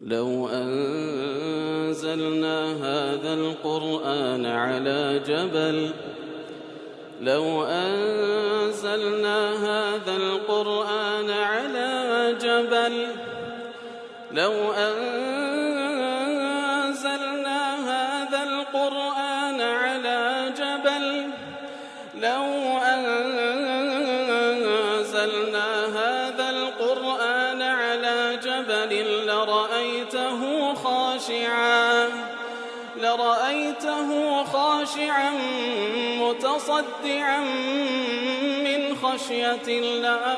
لو أنزلنا هذا القرآن على جبل لو أنزلنا هذا القرآن على جبل لو أنزلنا هذا القرآن على جبل لو أنزلنا هذا القرآن على جبل لرأيته خاشعا متصدعا من خشية الله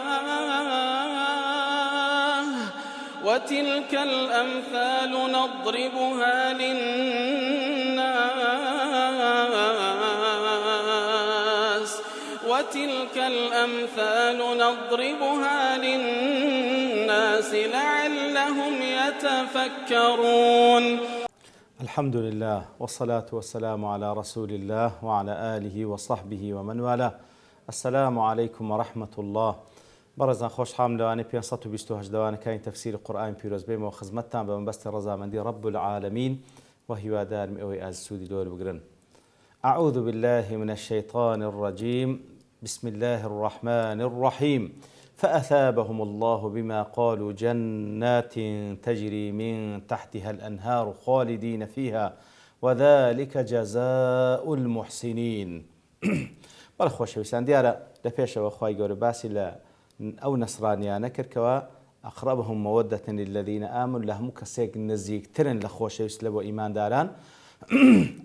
وتلك الأمثال نضربها للناس لعلهم يتفكرون. الحمد لله والصلاة والسلام على رسول الله وعلى آله وصحبه ومن والاه. السلام عليكم ورحمة الله. برزان خوش حام لواني 528 دواني كاين تفسير القرآن بيروز بيمو خزمتان بمبست رضامندي رب العالمين وهي دار مئوي السودي دور بقرن. أعوذ بالله من الشيطان الرجيم. بسم الله الرحمن الرحيم. فأثابهم الله بما قالوا جنات تجري من تحتها الأنهار خالدين فيها وذلك جزاء المحسنين. بلخوش بسان ديارة لبيش وخواي قول باسي أو نصرانيانا كركوا أقربهم مودة للذين آمنوا لهم كسيق نزيك ترن لخوش يسلبوا إيمان داران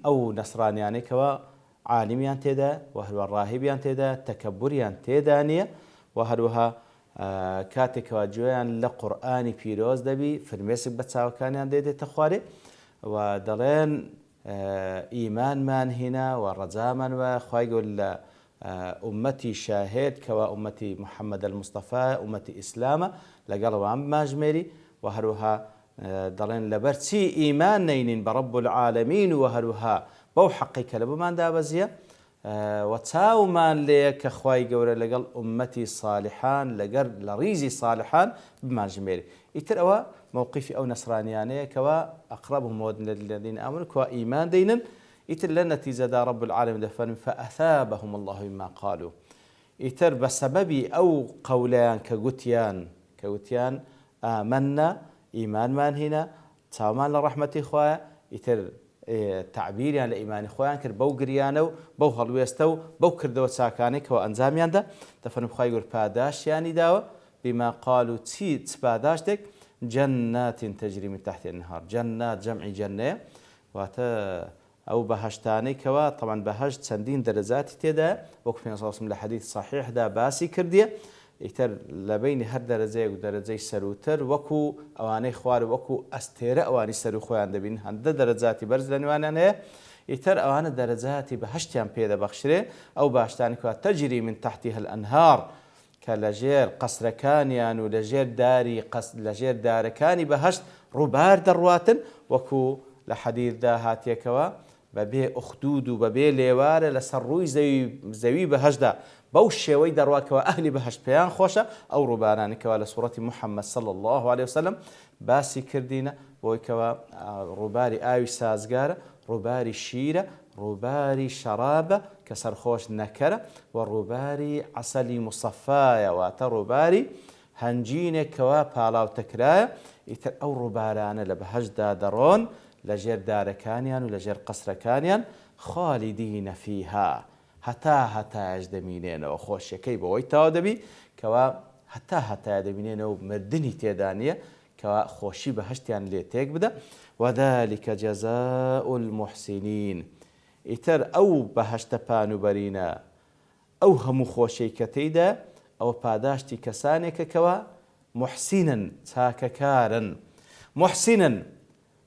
أو نصرانيانا كوا عالميان تيدا وهو الراهبيان تيدا تكبريان تيدانية وهروها كاتك واجوان لقرآن بيروز دبي فرميسك بتساوكانيان ديدي تخواري ودلين إيمان من هنا ورجاء من وخواي يقول أمتي شاهد كوا أمتي محمد المصطفى أمتي إسلام لقالوا عم ماجمري وهروها دلين لبرتي إيمان نينين برب العالمين وهروها بو حقيقة لبمان دابزية وتاو مان ليك أخواي قوري لقل أمتي صالحان لقر لريزي صالحان بما جميري يترأوا موقفي أو نصرانياني كوا أقربهم مودن للذين آمنوا كوا إيمان دينا يتر لنتيجة دا رب العالمين دفن فأثابهم الله بما قالوا يتر بسبب أو قولان كقتيان آمنا إيمان مان هنا تاو مان لرحمة إخوة يتر تعبير يعني لإيمان إخوان كر بو قريانو بو هلويستو بو كردو ساكانك وأنزاميان دا دفن بخايقور باداش يعني داو بما قالوا تباداشتك جنات تجري من تحت النهار. جنات جمع جنة واتا أو بهشتاني كوا طبعا بهشت سندين درجات تدا وكفين صلى الله عليه وسلم الحديث صحيح دا باسي كردية يتر لبين هر درجة ودرجة سروتر وكو أواني خوار وكو أستير أواني سرو خوان دبين هند درجات برز لنوانه يتر أوان درجات بهشتيان بيدا بخشري أو بهشتان كوا تجري من تحتها الأنهار كلجير قصر كانيان ولجير داري لجير دار كاني بهشت ربار درواتن وكو لحديث دا هاتي كوا ببي أخدود وببي ليوار لسروي زوي بهجدا بوشي ويدرواك وأهل بهج بيان خوشة أو ربانان كوا لسورة محمد صلى الله عليه وسلم باسي كردينا ويكوا رباري آوي سازقار رباري شيرة رباري شرابة كسرخوش نكرة والرباري عسلي مصفايا واترباري هنجين كوا بالاو تكرايا يتر أو رباران لبهجدا درون لجير دار كانيان ولجير قصر كانيان خالدين فيها هتا اجدمينين وخوش كي بوي تاودبي كوا هتا اجدمينين ومردني تيدانيه كوا خوشي بهشتيان لي تيك بدا وذلك جزاء المحسنين يتر او بهشت بانو برينا او هم خوشي كتيدا او باداشتي كسانك كوا محسنا تاككارا محسنا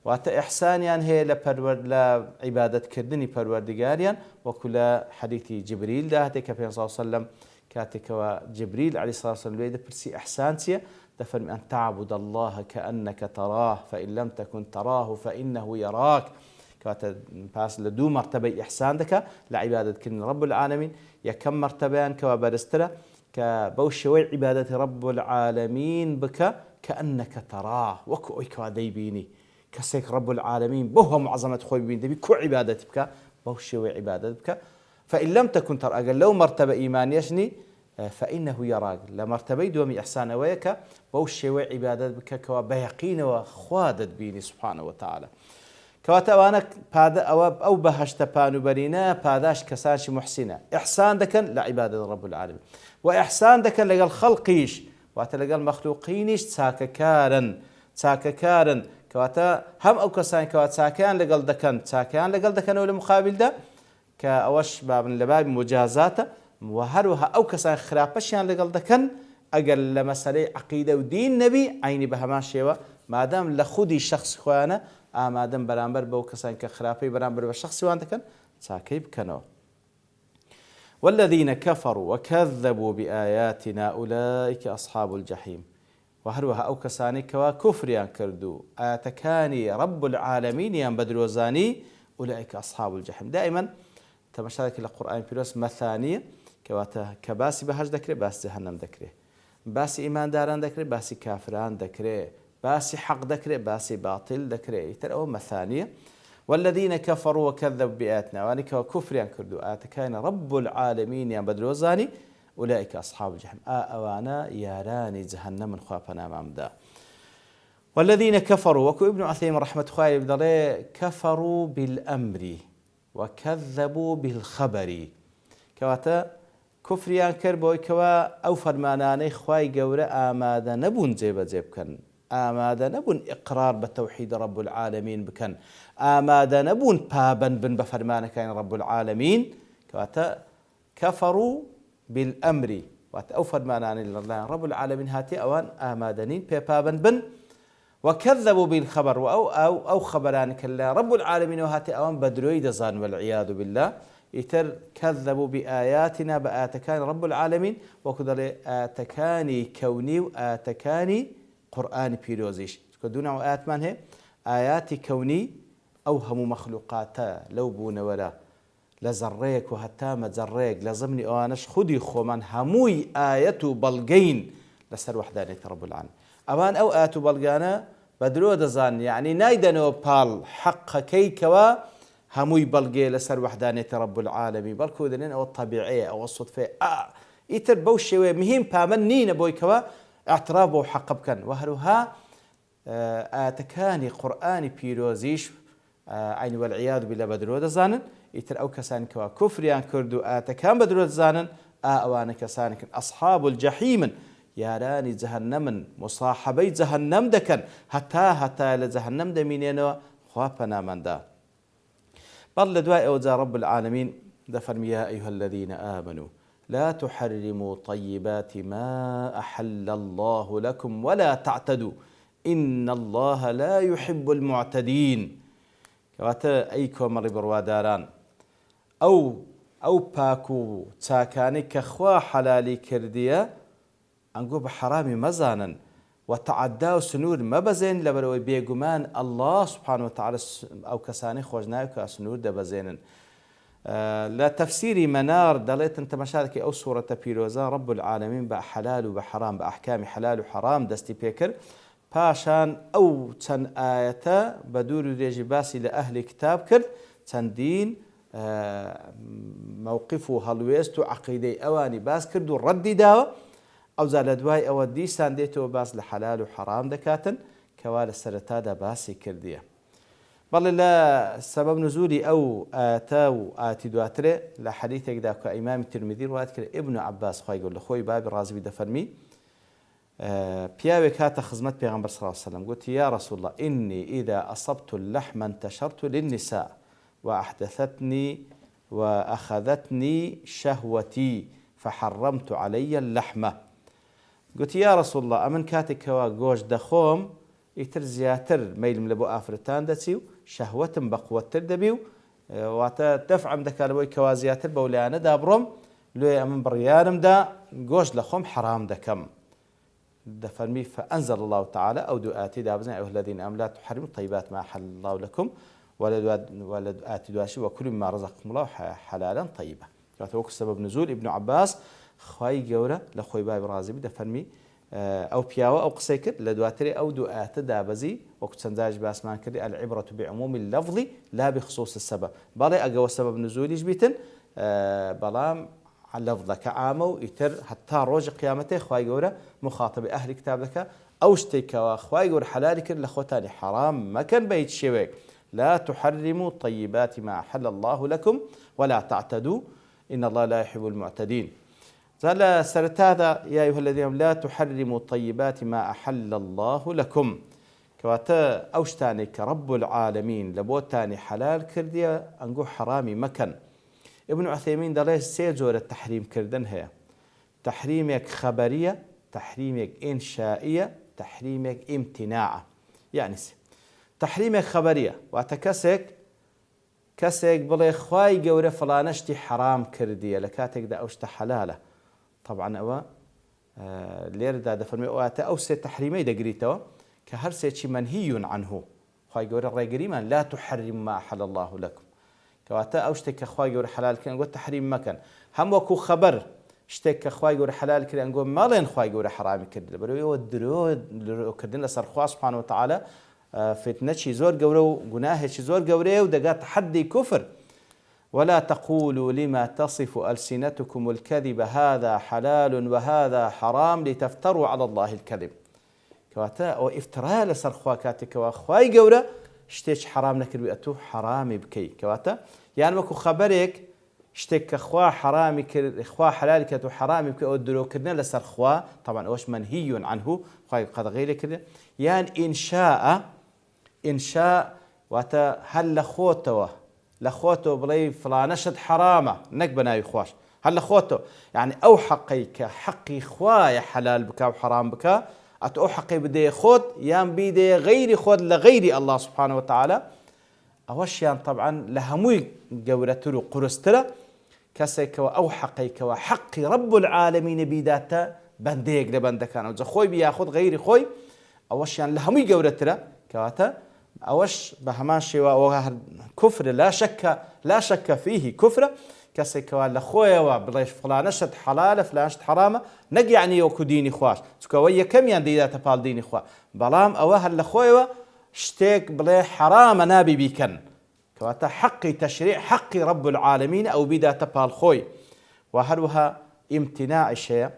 واتا إحسانيان هي لعبادة كردني پروردگاريان وكل حديث جبريل ده هتك في صلى الله عليه وسلم كاتك وجبريل عليه الصلاة والسلام ليد برسي إحسانتيا دفن أن تعبد الله كأنك تراه فإن لم تكن تراه فإنه يراك كاتا باس لدو مرتبة إحسان دك لعبادة كردني رب العالمين يكم مرتبان كوا برسترا كبوشوي عبادة رب العالمين بك كأنك تراه وكو أيكوا ديبيني كسيك رب العالمين بوها معظمة خوي بين دبي كو عبادتك بوش عبادتك فإن لم تكن ترى أقل لو مرتبة إيمان يشني فإنه يراك لمرتبة دومي إحسان ويك بوش عبادتك كوا بيقين وخوادت بيني سبحانه وتعالى كواتوانك هذا أو بهشت بانو برينا باداش كسانش محسنة إحسان دكن لعبادة رب العالمين وإحسان دكن لقى الخلقيش واتلقى المخلوقينيش تساككارن كواتا هم أو كسان كوات ساكان لقل دكن ولا مقابل ده كأوش باب لباب مجازاته وهروها أو كسان خرابشان لقل دكن أقل لمسألة عقيدة ودين نبي عيني بهما شيوا ما دام لخودي شخص خوانا آمادم برامبر بو كسان كخرابي برامبر بالشخص وان دكن ساكيب كانوا والذين كفروا وكذبوا بآياتنا أولئك أصحاب الجحيم وهروها أو كساني كوا كفريان كردو آتكاني رب العالمين يان بدروزاني أولئك أصحاب الجحيم دائما تمشارك القرآن بيروس مثانية كواتا كباسي بهج دكري باس جهنم دكري باسي إيمان داران دكري باسي كافران دكري باسي حق دكري باسي باطل دكري ترى مثانية والذين كفروا وكذبوا بآياتنا وانك وكفريان كردو آتكاني رب العالمين يان بدروزاني أولئك أصحاب الجحيم أوانا ياراني جهنم من خوابنا مامدا والذين كفروا وكو ابن عثيمين رحمة الله بدره كفروا بالأمر وكذبوا بالخبر كواتا كفريان كربوي كوا أو فرماناني خواي قورة آمادا نبون جيب كان آمادا نبون إقرار بتوحيد رب العالمين بكن آمادا نبون بابا بن بفرمان كان رب العالمين كواتا كفروا بالأمر وأوفر معنى الله رب العالمين هاتي أوان آمادنين بابا بن وكذبوا بالخبر أو خبران كلا رب العالمين وهاتي أوان بدروي دزان والعياذ بالله يتر كذبوا بآياتنا بآتكان رب العالمين وكذا آتكاني كوني وآتكاني قرآن بيروزيش كدونا آيات من هي آيات كوني أوهم مخلوقاتا لو بون ولا لزريك وهتامة زريك لازمني أوانش خدي خومن هموي آية بلغين لسر وحدانية رب العالمين أوان أو آية بلغانا بدرو دزان يعني نايدنو بال حق كيكوا هموي بلغي لسر وحدانية رب العالمين بلكو دنين أو الطبيعية أو الصدفة يتر بوشي مهم بامن نين بويكوا اعتراف بو حق بكن وهروها آتكاني قرآني بيروزيش عين والعياذ بالله بدرو دزانن يتر أو كسان كوا كفريان كردو آتكان بدرو دزانن أوانا كسان أصحاب الجحيم ياراني جهنم مصاحبي جهنم دكن حتى لجهنم دمينينو خوابنا من دا بل لدواء أوزا رب العالمين دفرم يا أيها الذين آمنوا لا تحرموا طيبات ما أحل الله لكم ولا تعتدوا إن الله لا يحب المعتدين كواتا أيكو مري برواداران أو باكو تاكاني كخوا حلالي كردية أنقو بحرامي مزانا وتعداو سنور مبزين لبروي بيقمان الله سبحانه وتعالى أو كساني خوجناك سنور دبزين لا تفسيري منار دليت انت مشاركي أو سورة بيروزا رب العالمين بحلال وبحرام بأحكام حلال وحرام دستي بيكر باشان أو تن آية بدور ريجي باسي لأهل كتاب كرد تن دين موقفه هلويستو عقيدي أواني باس كردو ردي داوة أو زال دواي أو ديسان ديتو باس لحلال وحرام دكاتن كوال السرطة دا باسي كردية بل لا سبب نزولي أو آتاو آتي دواتري لحديثك داكو إمام الترمذي رواتكر ابن عباس خواهي يقول لخوي باب رازي بدفرمي بياوك هات خزمت بيغمبر صلى الله عليه وسلم قلت يا رسول الله إني إذا أصبت اللحم انتشرت للنساء وأخذتني شهوتي فحرمت علي اللحمة قلت يا رسول الله أمن كاتك كوا جوج دخوم يتر زياتر ميل من لبو آفرتان دتيو شهوة بقوة دبيو وتدفع مدكالبوي كوا زياتر بولانا دابرم لو أمن بريانم دا جوج لخوم حرام دكم دفرمي فأنزل الله تعالى أو دؤاتي دابزنا أيها الذين آمنوا لا تحرموا الطيبات ما أحل الله لكم ولا دؤاتي دواشي وكل ما رزقكم الله حلالا طيبا. وكو سبب نزول ابن عباس خواي جورة لخوي باب رازي دفرمي ئەو پیاوە ئەو قسەی کرد لە دواترێ ئەو دوو ئاەتە دابەزی وەکو چەنداش باسمان کردی العبرة بعموم اللفظ لا بخصوص السبب بەڵێ ئەگەوە سەبەب نزولیش بیتن بەڵام لەفظەکە عامە و ئیتر هەتا ڕۆژی قیامەتێ خوای گەورە مخاطبی ئەهلی کتاب دەکا ئەو شتێکەوە خوای گەورە حەلالی کرد لە خۆتانی حرام مەکەن بە هیچ شێوەیەک لا تحرموا طيبات ما أحل الله لكم ولا تعتدوا إن الله لا يحب المعتدين زال سرت هذا يا أيها الذين لا تحرموا طيبات ما أحل الله لكم كواتا أوشتاني كرب العالمين لبوتاني حلال كرديا أنقو حرامي مكان ابن عثيمين دليه سيجور التحريم كردن هي تحريمك خبرية تحريمك إنشائية تحريمك امتناعة يعني تحريمك خبرية واتكسك كسك بلي خواي قوري فلانشتي حرام كردية لكاتك دا أوشت حلالة طبعا أوا لير دا دفرمي أواتا أوسي تحريمي دا قريتوا كهرسي شي منهي عنه خواي قوري الرأي من لا تحرم ما أحل الله لكم كواتا أوشتك خواي قوري حلال كان نقول تحريم مكان هم وكو خبر اشتك خواي قوري حلال كان نقول ما لين خواي قوري حرامي كردي بلو يودرو كردين لسر خواه سبحانه وتعالى فتنة شي زور قورو قناه شي زور قوري ودقات تحدي كفر ولا تقولوا لما تصف ألسنتكم الكذب هذا حلال وهذا حرام لتفتروا على الله الكذب كواتا وافتراء لسر خواكاتك وخواي قورا اشتيش حرام نكر بأتو حرامي بكي كواتا يعني وكو خبرك اشتك خوا حرامي كر خوا حلال كتو حرامي بكي او درو كرنا لسر خوا طبعا اوش منهي عنه خواي قد غير كده يعني إنشاء واتا هل لخوتو بلي فلانشد حرامة نكبنا يخواش هل لخوتو يعني أو حقيك حقي خواي حلال بكا وحرام بكا أو حقي بدي خود يان بيدي غيري خود لغيري الله سبحانه وتعالى أوشيان طبعا لهموي قورتلو قرستلا كسيك أو حقيك وحقي رب العالمين بيداتا بنديق لبندكان وزا خوي بياخد غيري خوي أوشيان لهموي قورتلا كواتا أوش بهمان شيء كفر لا شك فيه كفر كسيك لخويا وبلاش فلانشت حلال فلانشت حرامة نجي يعني يوكو ديني خواش تكوية كم يعني ذات بال ديني خوا بلام أوها لخويا شتيك بلا حرام نابي بيكن كواتا حقي تشريع حقي رب العالمين أو بدا تبال خوي وهروها امتناع الشيء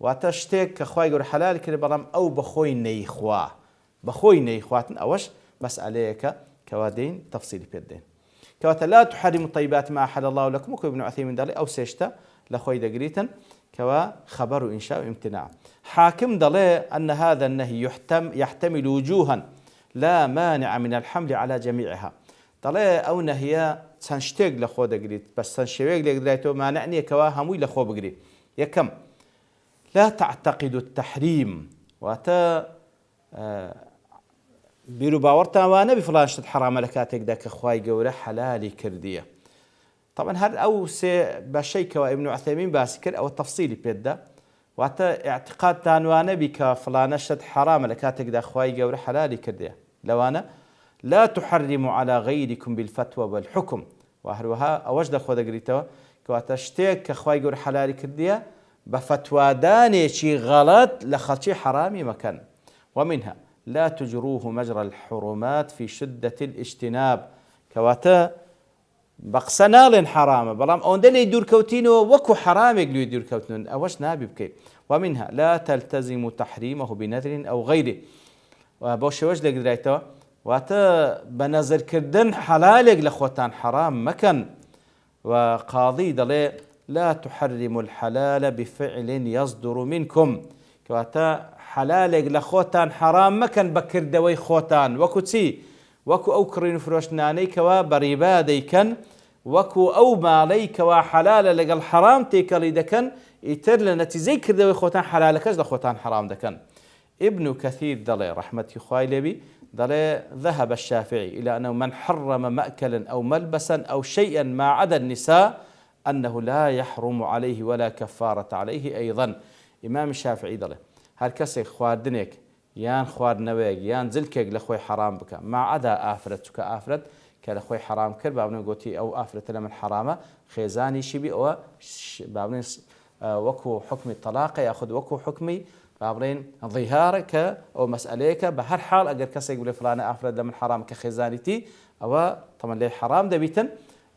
وتشتيك خوي يقول حلال كده بلام أو بخوي نيخوا بخوي نيخواتن أوش بس عليك كوادين تفصيل بيدين كواتا لا تحرم الطيبات ما أحل الله لكم وكو ابن عثيمين دالي أو سيشتا لخوي دقريتا كوا خبر إنشاء وامتناع حاكم دالي أن هذا النهي يحتمل وجوها لا مانع من الحمل على جميعها دالي أو نهي سنشتيق لخو دقريت بس سنشويق لقدريتو مانعني كوا هموي لخو بقري يكم لا تعتقد التحريم واتا بيرو باورتا وانا بفلانشت حرام لكاتك داك خواي قوره حلالي كرديه طبعا هذا او سي بشيك وابن عثيمين باسكر او التفصيلي بيدا واتا اعتقاد تانوانا بك فلانشت حرام لكاتك دا خواي قوره حلالي كرديه لو انا لا تحرموا على غيركم بالفتوى والحكم وهروها اوجد خو دغريتو كواتا شتيك خواي قوره حلالي كرديه بفتوى داني شي غلط لخشي حرامي مكان ومنها لا تجروه مجرى الحرمات في شدة الاجتناب كواتا بقسنال حرام بلام اوندل يدور كوتينو وكو حرام يقلو يدور كوتينو اوش نابي بكي ومنها لا تلتزم تحريمه بنذر او غيره وبوش وجه لقدريتو واتا بنظر كردن حلالك لخوتان حرام مكان وقاضي دلي لا تحرم الحلال بفعل يصدر منكم كواتا حلالك لخوتان حرام مكان بكر دوي خوتان وكو تسي وكو او كرين فروشناني كوا بريبا ديكن وكو او مالي كوا حلال لقى الحرام تيكالي دكن يتر لنتي زي كردوي خوتان حلالك اجل خوتان حرام دكن ابن كثير دلي رحمة خواي لبي دلي ذهب الشافعي إلى أنه من حرم مأكلا أو ملبسا أو شيئا ما عدا النساء أنه لا يحرم عليه ولا كفارة عليه أيضا إمام الشافعي دلي هر کسی خواردنێک یان خواردنەوەیەک یان جلکێک لە خۆی حرام بکە ما عدا ئافرەت چکە ئافرەت کە لە خۆی حرام کرد با بڵێن گوتی ئەو ئافرەتە لە من حرامە خێزانیشی بی ئەوە با بڵێن وەکو حکمی تەلاقە یاخود وەکو حکمی بابرين ظهارك أو مسأليك بهر حال أجر كسي يقول فلان أفرد من حرام كخزانتي أو طبعا لي حرام دبيتن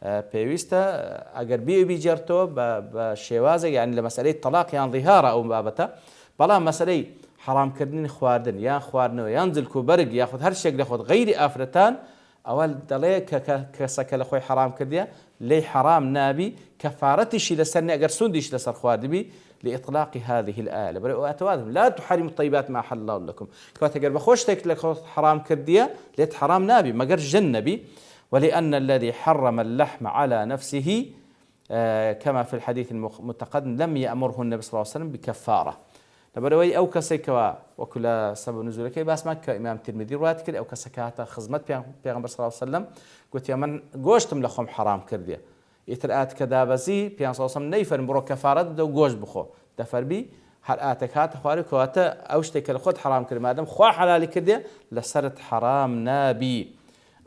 بيويستا أجر بيجرتو بشوازة يعني لمسألة طلاق يعني ظهارة أو بابته بلا مسألة حرام كردن خواردن يا خواردن ينزل كوبرق ياخذ هر شيء ياخذ غير أفرتان أول دليل كسكل أخوي حرام كرديا لي حرام نابي كفارتش لسنة أجر سندش لسر خواردبي لإطلاق هذه الآية وأتوادهم لا تحرموا الطيبات ما حل الله لكم كوات أجر بخوش تكل حرام كرديا ليت حرام نابي ما جر جنبي ولأن الذي حرم اللحم على نفسه كما في الحديث المتقدم لم يأمره النبي صلى الله عليه وسلم بكفارة لبروي أو كسكوا وكل سبب نزولك بس ما كإمام الترمذي رواه كده أو كسكاته خدمت بيغمبر صلى الله عليه وسلم قلت يا من جوشتم لكم حرام كردية يترآت كذا بزي بيان صلى الله عليه وسلم نيفر برو كفارة دو جوش بخو دفر بي هر آتك هات خوارك وات أوشتك الخود حرام كردية ما دام خوا حلال كردية لسرت حرام نابي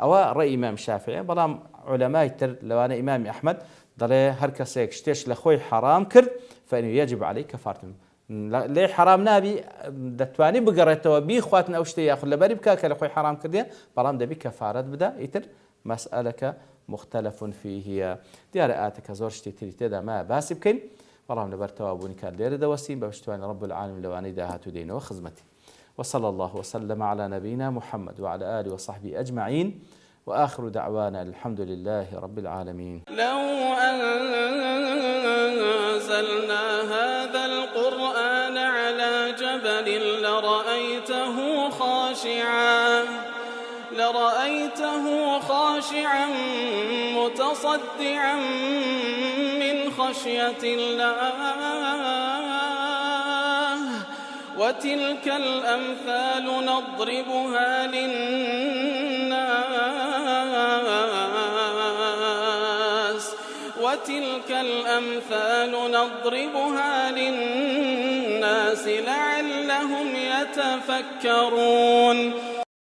أو رأي إمام الشافعي بلام علماء تر لو أنا إمام أحمد ضل هر كسيك شتيش لخوي حرام كرد فإنه يجب عليه كفارته ليه حرام نابي دتواني بقرته وبي خواتنا أو شتي ياخذ لبري بكاك لخوي حرام كردية بلام دبي كفارة بدا يتر مسألة مختلف فيه ديار آتك زور شتي تري تدا ما باسب كين بلام لبرتوا أبوني كان لير دوسين بوشتوان رب العالمين لو أنا داهات دينه وخزمتي وصلى الله وسلم على نبينا محمد وعلى آله وصحبه أجمعين وآخر دعوانا الحمد لله رب العالمين. لو أنزلنا هذا القرآن على جبل لرأيته خاشعا متصدعا من خشية الله وتلك الأمثال نضربها للناس لعلهم يتفكرون.